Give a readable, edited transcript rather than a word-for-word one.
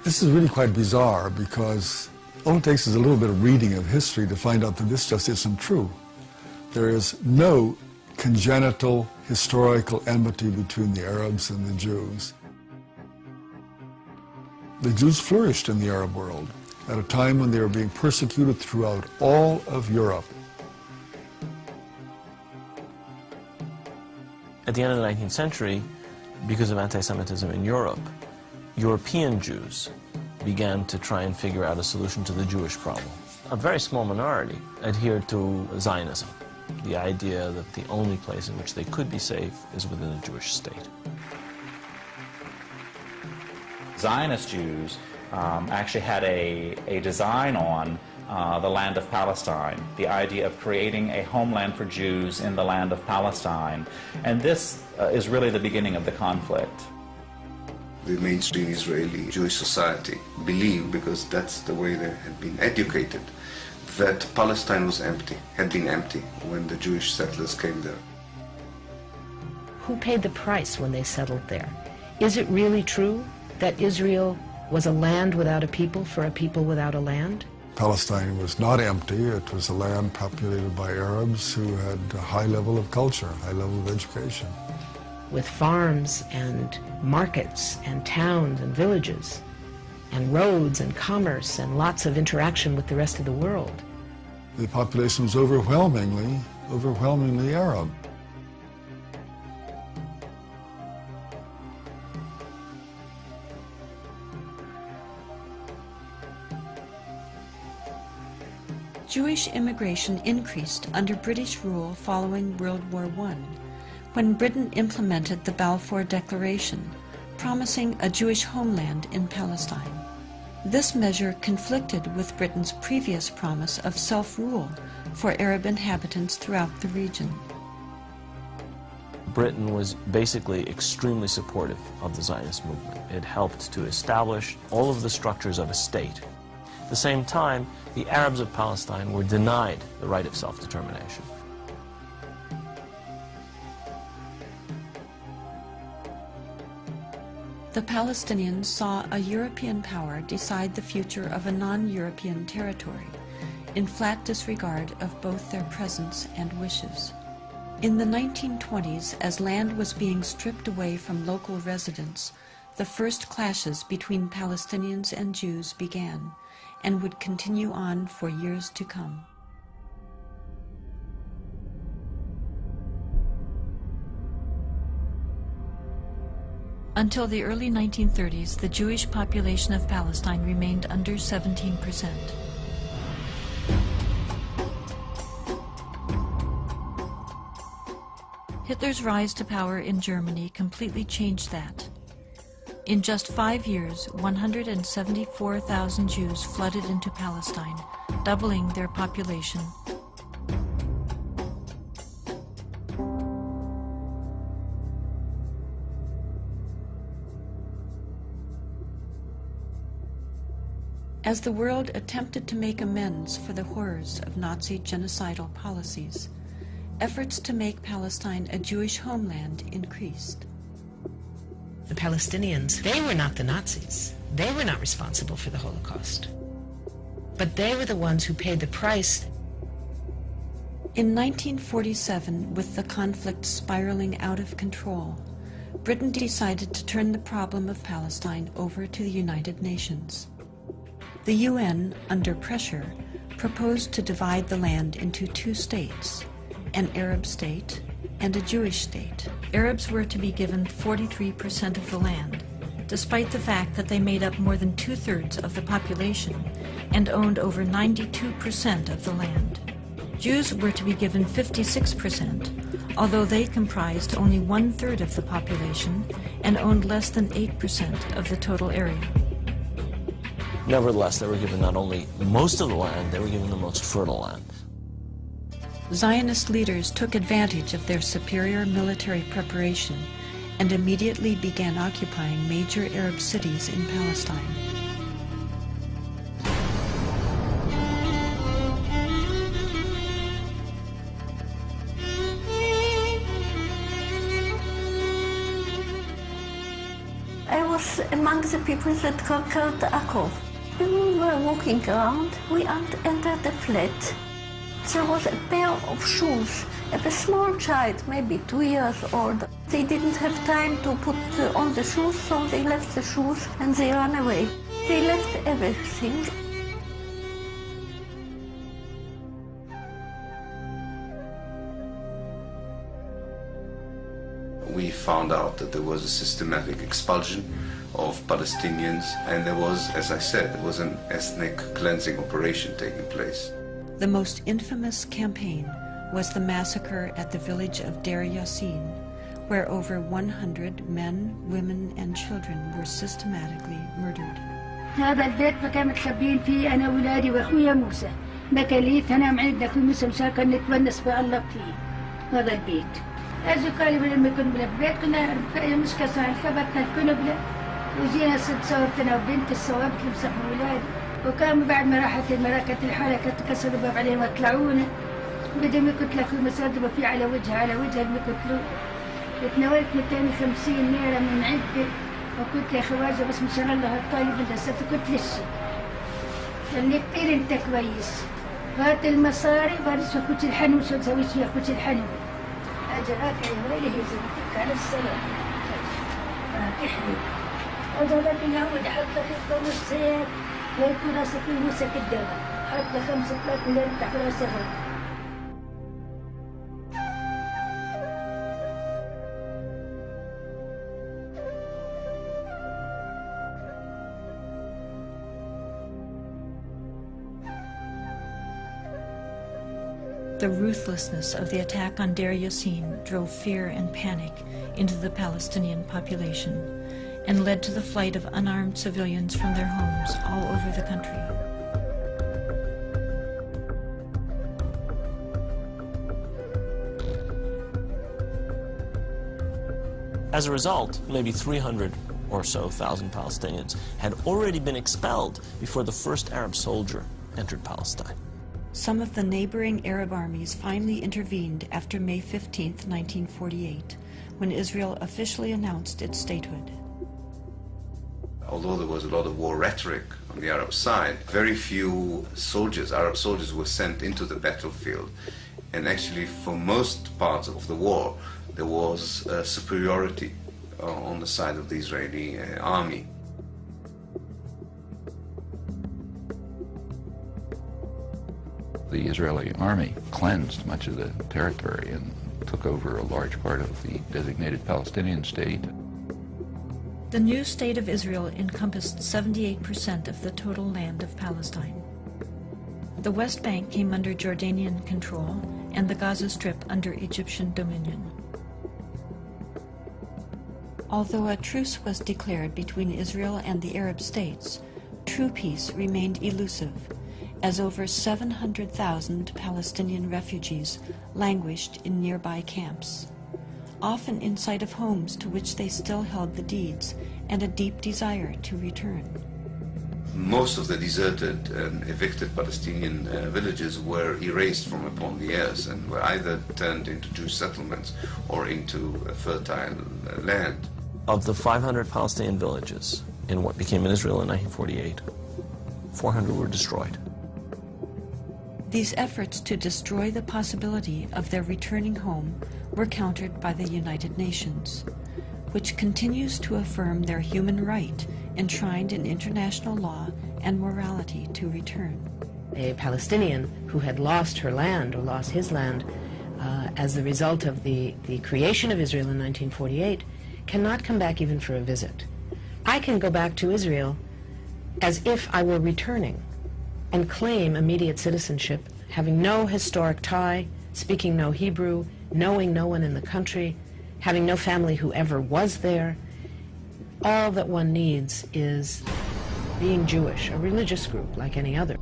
This is really quite bizarre because all it takes is a little bit of reading of history to find out that this just isn't true. There is no congenital historical enmity between the Arabs and the Jews. The Jews flourished in the Arab world at a time when they were being persecuted throughout all of Europe. At the end of the 19th century, because of anti-Semitism in Europe, European Jews began to try and figure out a solution to the Jewish problem. A very small minority adhered to Zionism, the idea that the only place in which they could be safe is within a Jewish state. Zionist Jews actually had a design on the land of Palestine, the idea of creating a homeland for Jews in the land of Palestine. And this is really the beginning of the conflict. The mainstream Israeli Jewish society believed, because that's the way they had been educated, that Palestine was empty, had been empty when the Jewish settlers came there. Who paid the price when they settled there? Is it really true that Israel was a land without a people for a people without a land? Palestine was not empty. It was a land populated by Arabs who had a high level of culture, high level of education. With farms and markets and towns and villages and roads and commerce and lots of interaction with the rest of the world. The population was overwhelmingly Arab. Jewish immigration increased under British rule following World War I, when Britain implemented the Balfour Declaration, promising a Jewish homeland in Palestine. This measure conflicted with Britain's previous promise of self-rule for Arab inhabitants throughout the region. Britain was basically extremely supportive of the Zionist movement. It helped to establish all of the structures of a state. At the same time, the Arabs of Palestine were denied the right of self-determination. The Palestinians saw a European power decide the future of a non-European territory, in flat disregard of both their presence and wishes. In the 1920s, as land was being stripped away from local residents, the first clashes between Palestinians and Jews began, and would continue on for years to come. Until the early 1930s, the Jewish population of Palestine remained under 17%. Hitler's rise to power in Germany completely changed that. In just 5 years, 174,000 Jews flooded into Palestine, doubling their population. As the world attempted to make amends for the horrors of Nazi genocidal policies, efforts to make Palestine a Jewish homeland increased. The Palestinians, they were not the Nazis. They were not responsible for the Holocaust. But they were the ones who paid the price. In 1947, with the conflict spiraling out of control, Britain decided to turn the problem of Palestine over to the United Nations. The UN, under pressure, proposed to divide the land into 2 states, an Arab state and a Jewish state. Arabs were to be given 43% of the land, despite the fact that they made up more than 2/3 of the population and owned over 92% of the land. Jews were to be given 56%, although they comprised only 1/3 of the population and owned less than 8% of the total area. Nevertheless, they were given not only most of the land, they were given the most fertile land. Zionist leaders took advantage of their superior military preparation and immediately began occupying major Arab cities in Palestine. I was among the people that conquered Akko. When we were walking around, we entered the flat. There was a pair of shoes of a small child, maybe 2 years old. They didn't have time to put on the shoes, so they left the shoes and they ran away. They left everything. We found out that there was a systematic expulsion of Palestinians, and there was, as I said, there was an ethnic cleansing operation taking place. The most infamous campaign was the massacre at the village of Deir Yassin, where over 100 men, women, and children were systematically murdered. هذا البيت فكان متخبيين فيه أنا وولادي وأخويا موسى. بكاليت أنا معيدنا أخوي موسى مشاكل نتونس بالله فيه هذا البيت. أجي قال لما كنا بلا بيت كنا مش كسر ثبتنا كنا بلا وجينا صورتنا وبنت الصوابت اللي مسحوا ولادي وكانوا بعد ما راحت المراكة الحالة كانت كسروا الباب عليهم وطلعونا بدهم يقتلوا في مسدبة في على وجهها اللي يقتلوا. اتناولت 250 ليرة من عدة وقلت يا خواجة بس مشان الله الطالب اللي قلت للشي قال لي كتير انت كويس هات المصاري وبعدين اخوتي الحنو شو تسوي فيها اخوتي الحنو اجراك يا ويلي يهزمك على السلام تحلي هذا لكن يعود حط لك الطن السير ويكون راسك يمسك الدواء حط لك 5 ليرة تحت راسها. The ruthlessness of the attack on Deir Yassin drove fear and panic into the Palestinian population and led to the flight of unarmed civilians from their homes all over the country. As a result, maybe 300 or so thousand Palestinians had already been expelled before the first Arab soldier entered Palestine. Some of the neighboring Arab armies finally intervened after May 15, 1948, when Israel officially announced its statehood. Although there was a lot of war rhetoric on the Arab side, very few soldiers, Arab soldiers, were sent into the battlefield. And actually, for most parts of the war, there was superiority on the side of the Israeli army. The Israeli army cleansed much of the territory and took over a large part of the designated Palestinian state. The new state of Israel encompassed 78% of the total land of Palestine. The West Bank came under Jordanian control and the Gaza Strip under Egyptian dominion. Although a truce was declared between Israel and the Arab states, true peace remained elusive, as over 700,000 Palestinian refugees languished in nearby camps, often in sight of homes to which they still held the deeds and a deep desire to return. Most of the deserted and evicted Palestinian villages were erased from upon the earth and were either turned into Jewish settlements or into fertile land. Of the 500 Palestinian villages in what became Israel in 1948, 400 were destroyed. These efforts to destroy the possibility of their returning home were countered by the United Nations, which continues to affirm their human right enshrined in international law and morality to return. A Palestinian who had lost her land or lost his land as the result of the creation of Israel in 1948 cannot come back even for a visit. I can go back to Israel as if I were returning and claim immediate citizenship, having no historic tie, speaking no Hebrew, knowing no one in the country, having no family who ever was there. All that one needs is being Jewish, a religious group like any other.